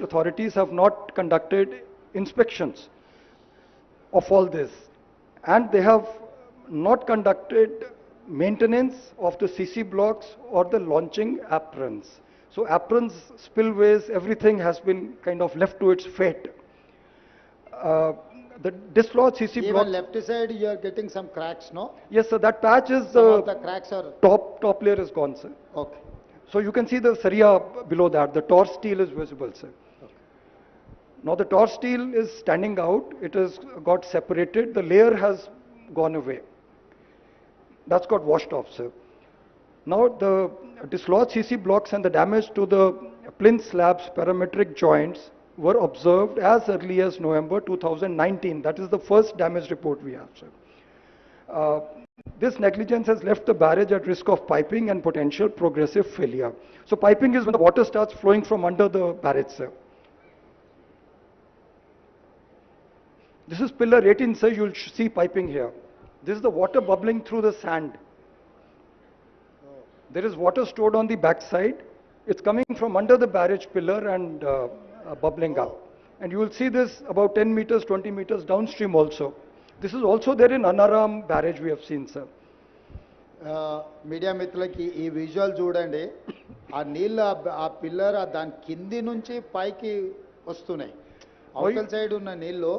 authorities have not conducted inspections of all this, and they have not conducted maintenance of the CC blocks or the launching aprons. So aprons, spillways, everything has been kind of left to its fate. The dislodged CC Even blocks. left side, you are getting some cracks, no? Yes, sir. That patch is Some of the cracks are top layer is gone, sir. okay. So you can see the saria below that. The torch steel is visible, sir. Now the torch steel is standing out. It has got separated. The layer has gone away. That's got washed off, sir. Now the dislodged CC blocks and the damage to the plinth slabs parametric joints were observed as early as November 2019. That is the first damage report we have, sir. This negligence has left the barrage at risk of piping and potential progressive failure. So piping is when the water starts flowing from under the barrage, sir. This is pillar 18, sir. You'll see piping here. This is the water bubbling through the sand. There is water stored on the back side. It's coming from under the barrage pillar and bubbling up. And you will see this about 10 meters, 20 meters downstream also. This is also there in Anaram barrage we have seen, sir. Media మిత్రులకి ఈ visual చూడండి. ఆ నీళ్ళు ఆ pillar దాని కింది నుంచి పైకి వస్తున్నాయి. అవతల సైడ్ ఉన్న నీళ్ళు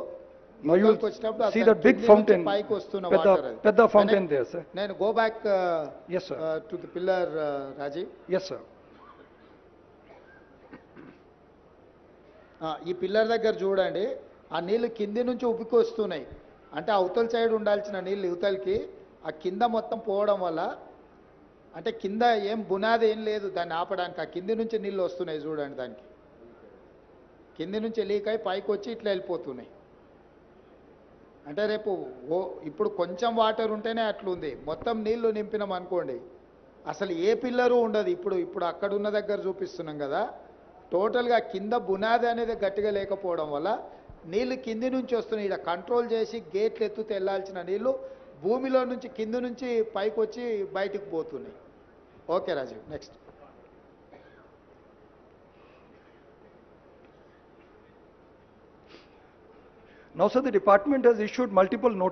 వచ్చినప్పుడు see that big fountain పైకి వస్తున్న వాటర్. పెద్ద fountain there, sir. నేను go back yes sir to the pillar Rajiv. yes sir. ఈ పిల్లర్ దగ్గర చూడండి, ఆ నీళ్లు కింది నుంచి ఉబ్బికొస్తున్నాయి. అంటే అవతల సైడ్ ఉండాల్సిన నీళ్ళు యువతలకి ఆ కింద మొత్తం పోవడం వల్ల, అంటే కింద ఏం బునాది ఏం లేదు దాన్ని ఆపడానికి. ఆ కింది నుంచి నీళ్ళు వస్తున్నాయి చూడండి, దానికి కింది నుంచి లీక్ అయి పైకి వచ్చి ఇట్లా వెళ్ళిపోతున్నాయి. అంటే రేపు ఇప్పుడు కొంచెం వాటర్ ఉంటేనే అట్లుంది. మొత్తం నీళ్లు నింపినాం అనుకోండి, అసలు ఏ పిల్లరు ఉండదు. ఇప్పుడు అక్కడ ఉన్న దగ్గర చూపిస్తున్నాం కదా, టోటల్గా కింద బునాది అనేది గట్టిగా లేకపోవడం వల్ల నీళ్లు కింది నుంచి వస్తున్నాయి. ఇక్కడ కంట్రోల్ చేసి గేట్లు ఎత్తుతే వెళ్ళాల్సిన నీళ్లు భూమిలో నుంచి కింది నుంచి పైకి వచ్చి బయటికి పోతున్నాయి. Okay Rajiv, next. Now, sir, the department has issued multiple notices